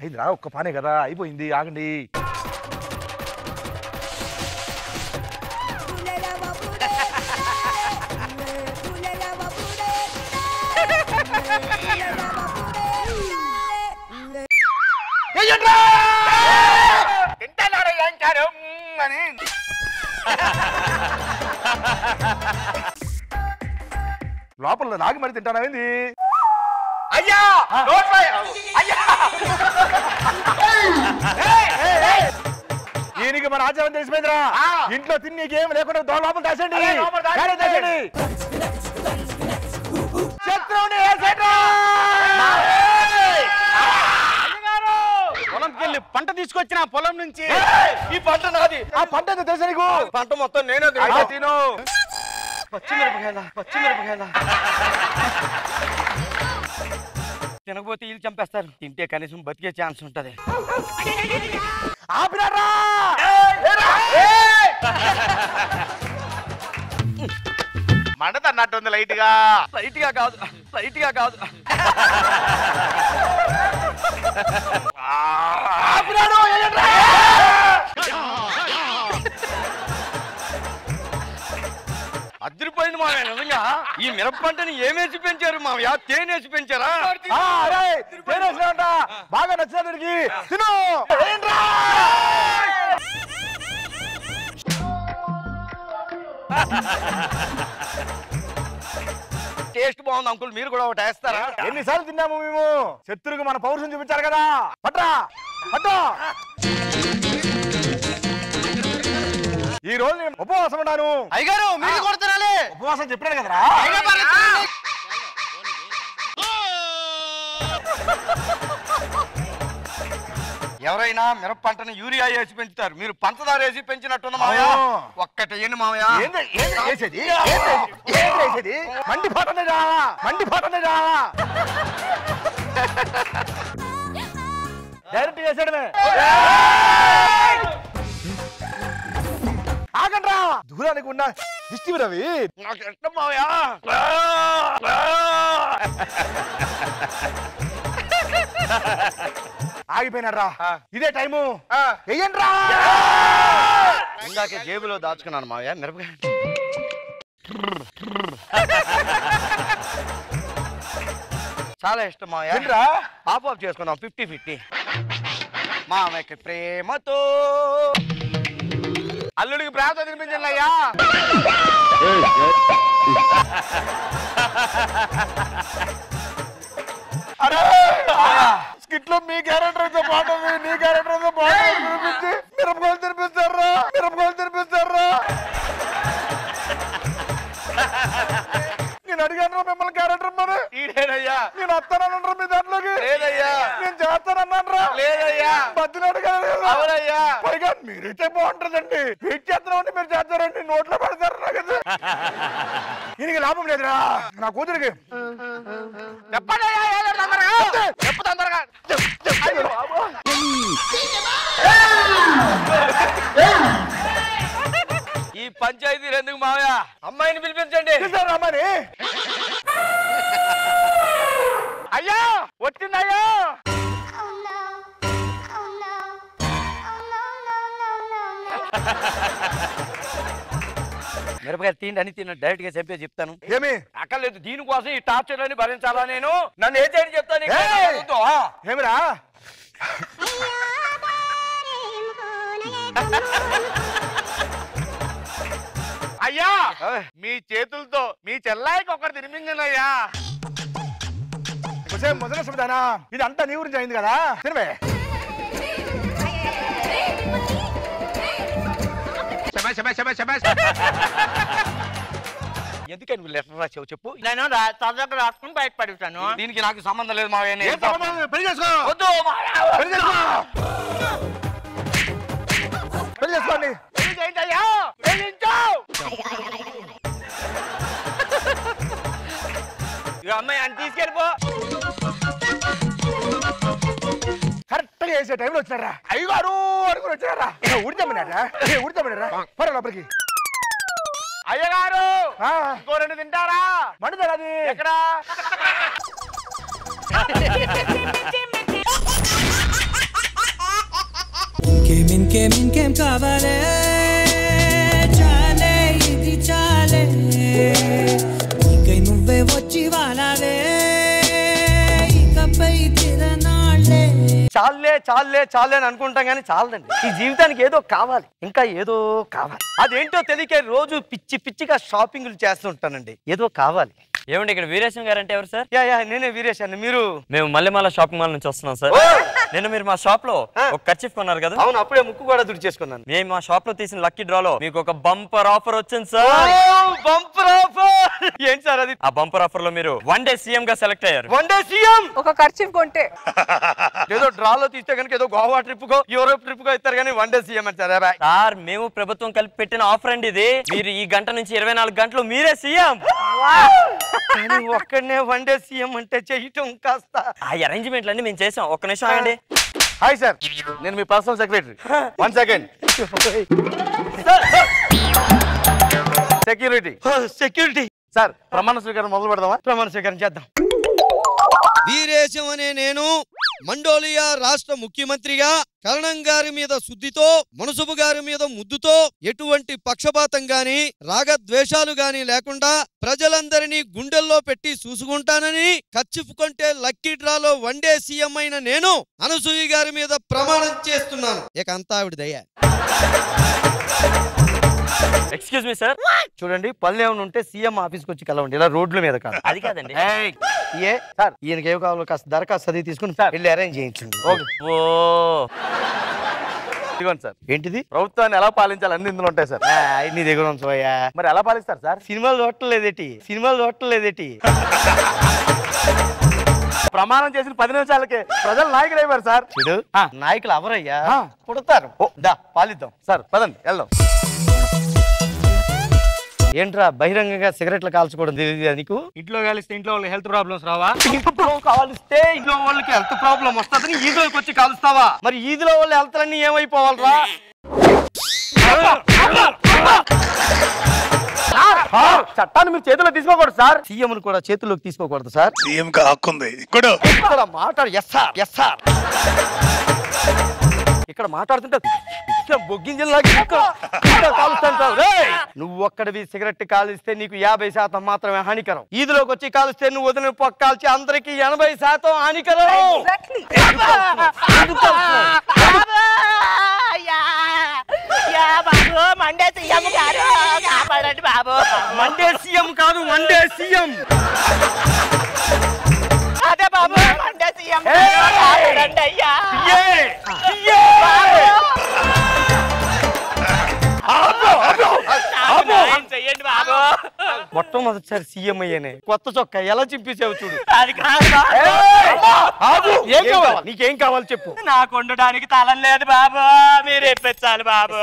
అయిందిరా, ఒక్క పానే కదా, అయిపోయింది. ఆగండి. లోపల నాగి మరి తింటానైంది. అయ్యా అయ్యా, ఈయనకి మన ఆచారం తెలిసిపోయిందిరా. ఇంట్లో తిని నీకేం లేకుండా లోపల దాచండి. శత్రువుని పొలంకి వెళ్ళి పంట తీసుకొచ్చిన పొలం నుంచి. ఈ పంట నాది. ఆ పంట ఎంత తెలుసా నీకు? పంట మొత్తం నేనే తిను. పచ్చిమిరపకాయల, పచ్చిమిరపకాయల. తినకపోతే వీళ్ళు చంపేస్తారు, తింటే కనీసం బతికే ఛాన్స్ ఉంటది. మండత అన్నట్టుంది లైట్ గా. లైట్ గా కాదు, లైట్ గా కాదు. అదిరిపోయింది మావయ్య. నిజంగా ఈ మిరప పంటని ఏమేసి పెంచారు మావయ్య? తేనేసి పెంచారా? బాగా నచ్చిన తిను. టేస్ట్ బాగుంది అంకుల్, మీరు కూడా ఒకటి వేస్తారా? ఎన్నిసార్లు తిన్నాము మేము? శత్రువుకు మన పౌరుషం చూపించారు కదా. పట్రా పట్టు. ఈ రోజు నేను ఉపవాసం ఉన్నాను. అయ్యగారు మీరు కూడా తినాలి. ఉపవాసం చెప్పాడు కదరా. ఎవరైనా మిరప పంటను యూరియా వేసి పెంచుతారు, మీరు పంచదార వేసి పెంచినట్టున్న మావయ్య. ఒక్కటి ఏంటి మావయ్య? మండిపోతుంది రావా, మండిపోతుంది రావా. డైరెక్ట్ చేసాడమే. ఆగండి రా, దూరానికి ఉన్న దిష్టి రవి. నాకు ఇష్టం మావయ్య. ఆగిపోయినాడ్రా. ఇదే టైము. వెయ్యండి రా. ఇందాకే జేబులో దాచుకున్నాను మావయ్య మిరపకాయ. చాలా ఇష్టం మావయ్య. ఆఫ్ ఆఫ్ చేసుకున్నాం 50-50. మామయ్యకి ప్రేమతో అల్లుడికి ప్రాంతం తినిపించండి అయ్యా. స్కిట్ లో మీ క్యారెక్టర్ తో పాటు నీ క్యారెక్టర్ తో పాటు తినిపించి మిరపకాయలు తినిపిస్తారా, మిరపకాయలు తినిపిస్తారా. నేను అడిగాను మిమ్మల్ని క్యారెక్టర్ మరి. ఈడేనయ్యా. నేను వస్తానన్నా మీ దాంట్లోకి. లేదయ్యా. నేను చేస్తానన్నాను రా. లేదయ్యా. బతిని అడిగాను. అవునయ్యా. పైగా మీరైతే బాగుంటుందండి. వెయిట్ చేస్తున్నామండి, మీరు చేస్తారండి, నోట్లో పెడతారు నాకు. దీనికి లాభం లేదురా నా కూతురికి. చెప్పండి చెప్పు తొందరగా. ఈ పంచాయతీ ఎందుకు మావయ్య? అమ్మాయిని పిలిపించండి. అమ్మాయి అయ్యా వచ్చిందయ్యా. మిరపకాయలు తిండి అని తిన్న డైరెక్ట్ గా చెప్పే చెప్తాను. ఏమి అక్కర్లేదు, దీనికోసం ఈ టార్చర్ అని భరించాలా నేను? నన్ను ఏం చేయని చెప్తాను. ఏమిరా అయ్యా మీ చేతులతో మీ చెల్లాయికి ఒకటి తినిపించనయ్యా. మొదల సుధానా, ఇది అంతా నీ గురించి అయింది కదా. తినవే. ఎందుకని నువ్వు లెటర్ రాసావు చెప్పు. నేను తొందరగా రాసుకుని బయట పడుతాను. దీనికి నాకు సంబంధం లేదు మావయ్య. పెళ్లి చేసుకో. వద్దు పెళ్లి చేసుకో. పెళ్లి చేసుకోండి. ఏంటయ్యా అమ్మాయి అని తీసుకెళ్ళిపో. కరెక్ట్ గా వేసే టైంలో వచ్చినారా. అయ్యగారు అనుకుని వచ్చినారా. ఉడితమ్మన్నారా, ఉడితమ్మన్నారా. పర లోపలికి. అయ్యగారు ఇంకో 2 తింటారా? మండుతారా అది? ఎక్కడ? ఇంకేం కావాలే, చాలే ఇది చాలే, నీకై నువ్వే వచ్చి వాలావే, ఇకపై తిరనాళ్ళే. చాలే చాలే చాలే అని అనుకుంటాం కానీ చాలదండి. ఈ జీవితానికి ఏదో కావాలి, ఇంకా ఏదో కావాలి. అదేంటో తెలియక రోజు పిచ్చి పిచ్చిగా షాపింగ్లు చేస్తుంటానండి. ఏదో కావాలి. ఏమండి ఇక్కడ వీరేశం గారు అంటే ఎవరు సార్? యా నేనే వీరేష్ అండి. మీరు? మేము మల్లెమాల షాపింగ్ మాల్ నుంచి వస్తున్నాం సార్. నేను మీరు మా షాప్ లో ఒక కర్చీఫ్ కొన్నారు కదా. అవును, అప్పుడే ముక్కు కూడా దుడిచేసుకున్నాను. మేము మా షాప్ లో తీసిన లక్కీ డ్రాలో మీకు ఒక బంపర్ ఆఫర్ వచ్చింది సార్. బంపర్ ఆఫర్ ఏంటి సార్ అది? ఆ బంపర్ ఆఫర్ లో మీరు 1 డే సీఎం గా సెలెక్ట్ అయ్యారు. 1 డే సీఎం. ఒక ఖర్చు కొంటే ఏదో డ్రాలో తీస్తే కనుక ఏదో గోవా ట్రిప్ కో యూరోప్ ట్రిప్ కో ఇస్తారు కానీ 1 డే సీఎం అంటారా? సార్ మేము ప్రభుత్వం కలిపి పెట్టిన ఆఫర్ అండి ఇది. మీరు ఈ గంట నుంచి 24 గంటలు మీరే సీఎం. కానీ ఒక్కడనే వన్ డే సీఎం అంటే చేయటం కాస్త ఆ అరేంజ్మెంట్లు అన్ని మేము చేసాం. ఒక్క నిమిషం ఆగండి. హాయ్ సార్, నేను మీ personal secretary. 1 second. Security security sir, ప్రమాణ స్వీకారం మొదలు పెడదామా? ప్రమాణ స్వీకారం చేద్దాం. వీరేశం అనే నేను మండోలియా రాష్ట్ర ముఖ్యమంత్రిగా కరణం గారి మీద శుద్ధితో, మనసుబు గారి మీద ముద్దుతో, ఎటువంటి పక్షపాతం గాని రాగద్వేషాలు గాని లేకుండా ప్రజలందరినీ గుండెల్లో పెట్టి చూసుకుంటానని కచ్చిపుకుంటే లక్కీ డ్రాలో వన్ డే సీఎం అయిన నేను అనసూయ గారి మీద ప్రమాణం చేస్తున్నాను. ఇక అంతా ఆవిడ దయ. Excuse me sir. చూడండి, పనులు ఏమైనా ఉంటే సీఎం ఆఫీస్కి వచ్చి కలవండి, ఇలా రోడ్ల మీద కాదు. అది కాదండి. ఏ సార్, ఈయనకి ఏం కావాలో కాస్త దరఖాస్తు అది తీసుకుని వెళ్ళి అరేంజ్ చేయించండి. ఓ ఇదిగోండి సార్. ఏంటిది? ప్రభుత్వాన్ని ఎలా పాలించాలి అన్ని ఇందులో ఉంటాయి సార్. నీ దగ్గర ఉంచబోయా. మరి ఎలా పాలిస్తారు సార్? సినిమాలు చూడట్లేదేటి. ప్రమాణం చేసిన 10 నిమిషాలకే ప్రజలు నాయకులు అయిపోయారు సార్. చూడు, నాయకులు ఎవరయ్యా? పుడతారు. దా పాలిద్దాం. సార్ పదండి వెళ్దాం. ఏంట్రా బహిరంగంగా సిగరెట్లు కాల్చుకోవడం తెలియదు నీకు? ఇంట్లో కాలిస్తే ఇంట్లో వాళ్ళకి హెల్త్ ప్రాబ్లమ్స్ రావా? ఇంట్లో కాలిస్తే ఇంట్లో వాళ్ళకి హెల్త్ ప్రాబ్లం వస్తుందని ఈదిలోకి వచ్చి కాలుస్తావా? మరి ఈదిలో వాళ్ళ హెల్త్ అన్ని ఏమైపోవాలరా? చట్టాన్ని మీరు చేతిలో తీసుకోకూడదు సార్. సీఎం కూడా చేతుల్లోకి తీసుకోకూడదు సార్. సీఎం కి హక్కు ఉంది. ఇక్కడ మాట్లాడు. Yes sir. ఇక్కడ మాట్లాడుతుంటే నువ్వు ఒక్కడివి సిగరెట్ కాలిస్తే నీకు 50% మాత్రమే హానికరం. ఈదిలోకి వచ్చి కాలిస్తే నువ్వు వదిలిన పొక్క కాల్చి అందరికి 80% హానికరం. మండే సీఎం గారు కాపాడండి బాబు. మండే సీఎం కాదు, మండే సీఎం. అదే బాబు, మండే సీఎం కాపాడండి అయ్యా. చెయ్యండి బాబు. మొట్టమొదటిసారి సీఎం అయ్యానే కొత్త చొక్కా ఎలా చింపేసావు చూడు. అది కాదు. నీకేం కావాలి చెప్పు. నాకు ఉండడానికి తలం లేదు బాబు, మీరు ఇప్పించాలి బాబు.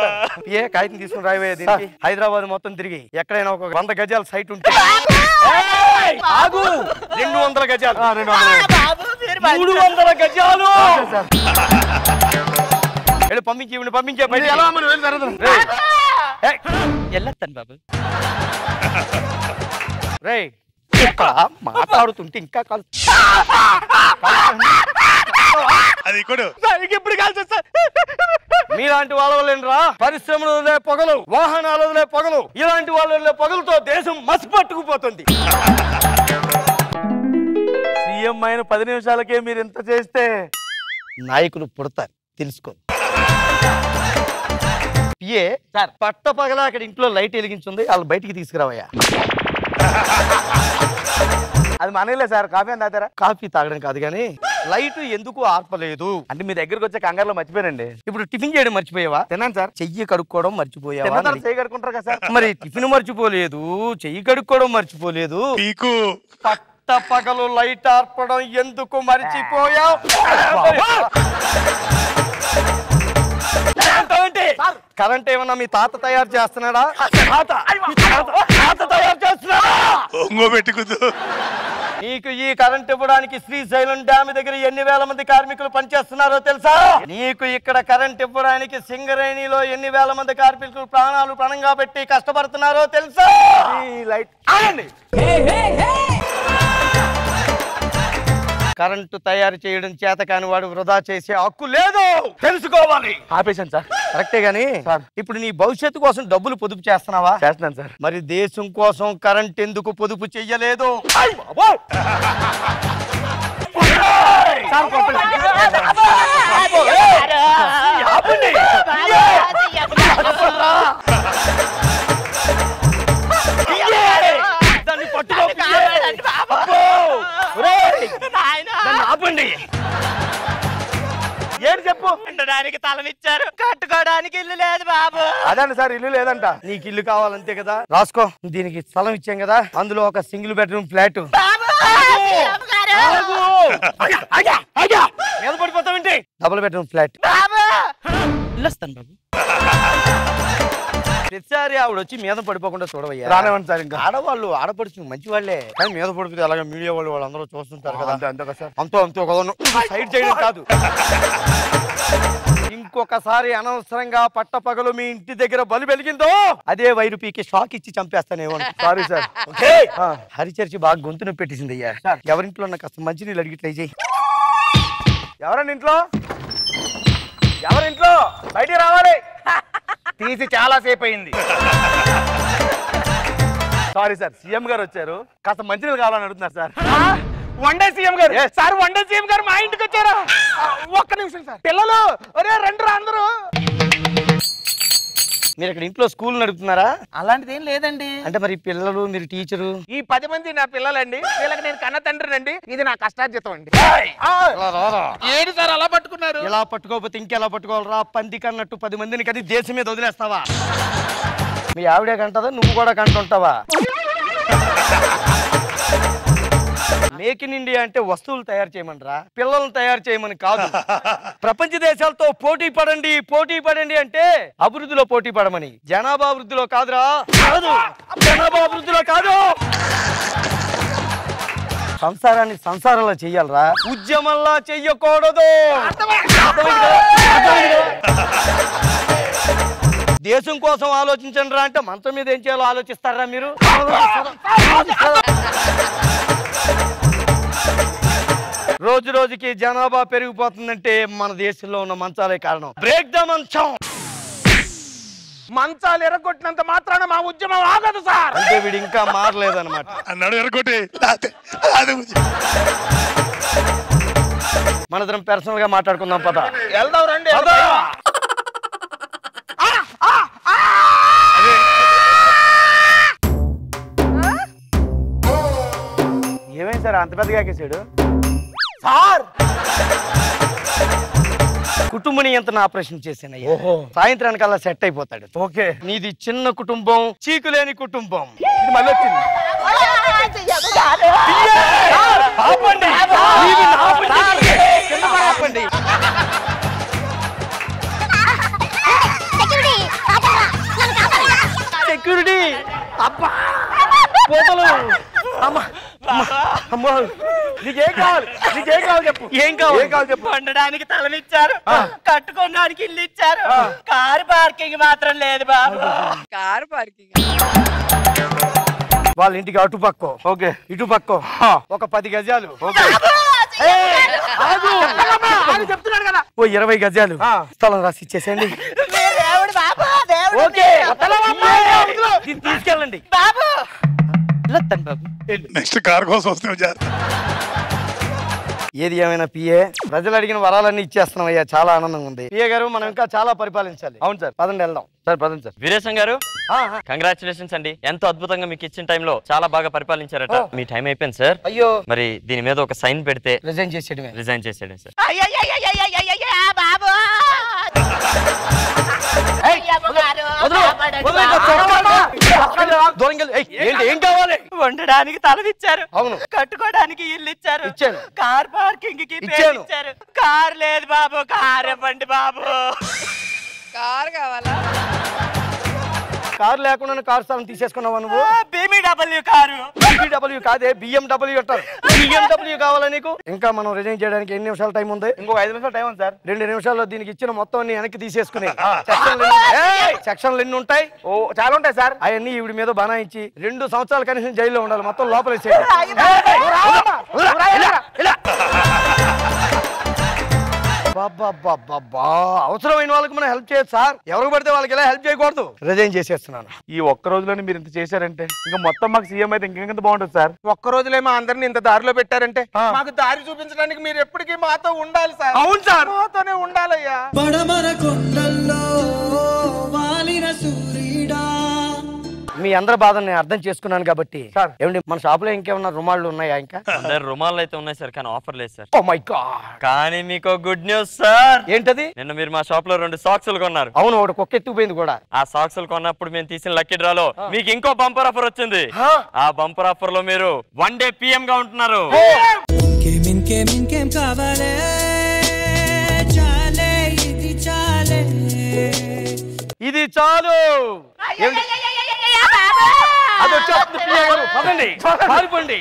ఏ కాగితం తీసుకుని రాయబోయేది హైదరాబాద్ మొత్తం తిరిగి ఎక్కడైనా ఒక 100 గజాల సైట్ ఉంటే 200 గజాలు 300 గజాలు పంపించే వెళ్ళొస్తాను బాబు. రే ఇక్కడ మాట్లాడుతుంటే ఇంకా కాదు. అది కూడా ఎప్పుడు కాల్సి మీలాంటి వాళ్ళ వల్లేనరా పరిశ్రమలు వదిలే పొగలు, వాహనాలు వదిలే పొగలు, ఇలాంటి వాళ్ళ వదిలే పొగలతో దేశం మసి పట్టుకుపోతుంది. సీఎం అయిన 10 నిమిషాలకే మీరు ఇంత చేస్తే నాయకులు పుడతారు తెలుసుకో. పిఏ సార్, పట్ట పగల అక్కడ ఇంట్లో లైట్ వెలిగించుంది, వాళ్ళు బయటికి తీసుకురావయ్యా. అది మనలే సార్. కాఫీ అని తాతారా? కాఫీ తాగడం కాదు కానీ లైట్ ఎందుకు ఆర్పలేదు అంటే మీ దగ్గరకు వచ్చే కంగారులో మర్చిపోయానండి. ఇప్పుడు టిఫిన్ చేయడం మర్చిపోయావా? తిన్నాను సార్. చెయ్యి కడుక్కోవడం మర్చిపోయావా? చేయగడుకుంటారు కదా సార్. మరి టిఫిన్ మర్చిపోలేదు, చెయ్యి కడుక్కోవడం మర్చిపోలేదు, పట్ట పగలు లైట్ ఆర్పడం ఎందుకు మర్చిపోయావు? కరెంట్ ఏమన్నా మీ తాత తయారు చేస్తున్నాడా? తయారు చేస్తున్నాడా? నీకు ఈ కరెంట్ ఇవ్వడానికి శ్రీశైలం డ్యామ్ దగ్గర ఎన్ని వేల మంది కార్మికులు పనిచేస్తున్నారో తెలుసా? నీకు ఇక్కడ కరెంట్ ఇవ్వడానికి సింగరేణిలో ఎన్ని వేల మంది కార్మికులు ప్రాణాలు పణంగా పెట్టి కష్టపడుతున్నారో తెలుసా? లైట్ ఆగండి. కరెంటు తయారు చేయడం చేత కాని వాడు వృధా చేసే హక్కు లేదు, తెలుసుకోవాలి. ఆపేశాను సార్. కరెక్టే గాని ఇప్పుడు నీ భవిష్యత్తు కోసం డబ్బులు పొదుపు చేస్తున్నావా? చేస్తున్నాను సార్. మరి దేశం కోసం కరెంట్ ఎందుకు పొదుపు చెయ్యలేదు? దాన్ని పట్టుకో. ఆపండి. ఏంటి చెప్పు. ఉండడానికి తలం ఇచ్చారు, కట్టుకోవడానికి ఇల్లు లేదు బాబు. అదండి సార్, ఇల్లు లేదంట. నీకు ఇల్లు కావాలంతే కదా, రాసుకో. దీనికి స్థలం ఇచ్చాం కదా, అందులో ఒక సింగిల్ బెడ్రూమ్ ఫ్లాట్. మీద పడిపోతావేంటి? Double bedroom flat. వెళ్ళొస్తాను బాబు. ప్రతిసారి ఆవిడ వచ్చి మీద పడిపోకుండా చూడవయ్యా. రానివ్వండి సార్ ఇంకా. ఆడవాళ్ళు ఆడపడుచు మంచి వాళ్ళే, కానీ మీద పడుతుంది అలాగే మీడియా వాళ్ళు వాళ్ళందరూ చూస్తుంటారు కదా. అంతే కదా సార్. అంతో కదను సైడ్ చేయడం కాదు. ఇంకొకసారి అనవసరంగా పట్టపగలు మీ ఇంటి దగ్గర బలు వెలిగిందో అదే వైరు పీకి షాక్ ఇచ్చి చంపేస్తానేమో. Sorry sir. హరిచర్చి బాగా గొంతును పెట్టేసింది అయ్యా. ఎవరింట్లో నాకు కాస్త మంచినీళ్ళు అడిగి ట్రై చేయి. ఎవరండి ఇంట్లో? ఎవరింట్లో? బయటికి రావాలి. తీసి చాలా సేపు అయింది. సారీ సార్, సీఎం గారు వచ్చారు, కాస్త మంచినీళ్ళు కావాలని అడుగుతున్నారు సార్. వన్ డే సీఎం గారు సార్, వన్ డే సీఎం గారు మా ఇంటికి వచ్చారా? ఒక్క నిమిషం సార్. పిల్లలు ఒరే రండి రా అందరూ. మీరు ఇక్కడ ఇంట్లో స్కూల్ నడుపుతున్నారా? అలాంటిది ఏం లేదండి. అంటే మరి పిల్లలు మీరు టీచరు? ఈ 10 మంది నా పిల్లలండి. వీళ్ళకి నేను కన్న తండ్రినండి. ఇది నా కష్టార్జితం అండి. ఏడు సార్ అలా పట్టుకున్నారు? ఇలా పట్టుకోకపోతే ఇంకెలా పట్టుకోవాలరా? పంది కన్నట్టు 10 మందిని కది దేశం మీద వదిలేస్తావా? మీ ఆవిడే కంటదా, నువ్వు కూడా కంటుంటావా? మేక్ ఇన్ ఇండియా అంటే వస్తువులు తయారు చేయమనరా, పిల్లలను తయారు చేయమని కాదు. ప్రపంచ దేశాలతో పోటీ పడండి అంటే అభివృద్ధిలో పోటీ పడమని. జనాభా అభివృద్ధిలో కాదురా, జనాభా అభివృద్ధిలో కాదు. సంసారాన్ని సంసారంలో చెయ్యాలరా, ఉద్యమంలా చెయ్యకూడదు. దేశం కోసం ఆలోచించండి రా అంటే మంచం మీద ఏం చేయాలో ఆలోచిస్తారా మీరు? రోజు రోజుకి జనాభా పెరిగిపోతుందంటే మన దేశంలో ఉన్న మంచాలే కారణం. బ్రేక్ ద మంచం. మంచాలు ఎరగొట్టినంత మాత్రాన మా ఉద్యమం ఆగదు సార్. అంటే వీడు ఇంకా మారలేదన్నమాట. అన్నాడు ఎరగొట్టి. మనదరం పర్సనల్ గా మాట్లాడుకుందాం పద. వెళ్దాం రండి. ఏమైంది సార్ అంత పెద్దగా ఎక్కేసాడు? సార్ కుటుంబ నియంత్రణ ఆపరేషన్ చేశానయ్యా. సాయంత్రానికల్లా సెట్ అయిపోతాడు. ఓకే. నీది చిన్న కుటుంబం, చీకులేని కుటుంబం. ఇది మళ్ళీ వచ్చింది. సెక్యూరిటీ అబ్బా పోతలు. నీకేం కావాలి? చెప్పు. ఏం కావాలి చెప్పు. వండడానికి తలనిచ్చారు, కట్టుకోవడానికి ఇల్లు ఇచ్చారు, కారు పార్కింగ్ మాత్రం లేదు బాబు. Car parking. వాళ్ళ ఇంటికి అటు పక్కో, ఓకే, ఇటు పక్కో ఒక 10 గజాలు, చెప్తున్నాడు కదా, ఓ 20 గజాలు స్థలం రాసి ఇచ్చేసేయండి. తీసుకెళ్ళండి బాబు. నెక్స్ట్ కార్ కోసం వస్తే ఏది ఏమైనా పిఏ, ప్రజలు అడిగిన వరాలన్నీ ఇచ్చేస్తున్నాం అయ్యా. చాలా ఆనందంగా ఉంది. పిఏ గారు మనం ఇంకా చాలా పరిపాలించాలి. అవును సార్. పదండి వెళ్దాం. సార్ పదండి సార్. వీరేశం గారు కంగ్రాచులేషన్స్ అండి. ఎంతో అద్భుతంగా మీకు ఇచ్చిన టైంలో చాలా బాగా పరిపాలించారట. మీ టైం అయిపోయింది సార్. అయ్యో, మరి దీని మీద ఒక సైన్ పెడితే రిజైన్ చేసేయడమే. రిజైన్ చేసేయడం సార్. ఏం కావాలి? వండడానికి తలనిచ్చారు, అవును, కట్టుకోవడానికి ఇల్లు ఇచ్చారు, ఇచ్చాను, కార్ పార్కింగ్ కి ఇచ్చాను. కార్ లేదు బాబు, కార్ ఇవ్వండి బాబు. కార్ కావాలా? కారు లేకుండా కారు స్థలం తీసేసుకున్నావా నువ్వు? BMW car. BMW కాదే, BMW అంటారు. BMW కావాలా నీకు? ఇంకా మనం రిజైన్ చేయడానికి ఎన్ని నిమిషాల టైం ఉంది? ఇంకొక 5 నిమిషాలు టైం ఉంది సార్. 2 నిమిషాల్లో దీనికి ఇచ్చిన మొత్తం వెనక్కి తీసేసుకుని సెక్షన్లు ఎన్ని ఉంటాయి? ఓ చాలా ఉంటాయి సార్. అవన్నీ ఈవిడి మీద బనాయించి 2 సంవత్సరాలు కనీసం జైల్లో ఉండాలి. మొత్తం లోపల అవసరమైన వాళ్ళకి మనం హెల్ప్ చేయొచ్చు సార్. ఎవరికి పడితే వాళ్ళకి ఎలా హెల్ప్ చేయకూడదు. రిజైన్ చేసేస్తున్నాను. ఈ ఒక్క రోజులోనే మీరు ఇంత చేశారంటే ఇంకా మొత్తం మాకు సీఎం అయితే ఇంకెంత బాగుంటుంది సార్. ఒక్క రోజులేమో అందరిని ఇంత దారిలో పెట్టారంటే మాకు దారి చూపించడానికి మీరు ఎప్పటికీ మాతో ఉండాలి సార్. అవును సార్, మాతోనే ఉండాలయ్యా. పడమర కొండల్లో వాలిన సూర్యుడా. మీ అందరి బాధని నేను అర్థం చేసుకున్నాను కాబట్టి ఏమండి మన షాప్ లో ఇంకేమన్నా రుమాళ్ళు ఉన్నాయా? ఇంకా రుమాలు అయితే ఉన్నాయి సార్, కానీ ఆఫర్ లేదు సార్. Oh my God. కానీ మీకు గుడ్ న్యూస్ సార్. ఏంటది? నిన్న మీరు మా షాప్ లో 2 సాక్సులు కొన్నారు. అవును, ఒకటి కుక్క ఎత్తుకుపోయింది కూడా. ఆ సాక్సులు కొన్నప్పుడు మేము తీసిన లక్కీ డ్రాలో మీకు ఇంకో బంపర్ ఆఫర్ వచ్చింది. ఆ బంపర్ ఆఫర్ లో మీరు 1 డే PM గా ఉంటున్నారు. ఇంకేం కావాలే, చాలే ఇది చాలే. ఇది చాలు అది వచ్చేస్తుంది ప్రియ గారు. పదండి, పారిపోండి.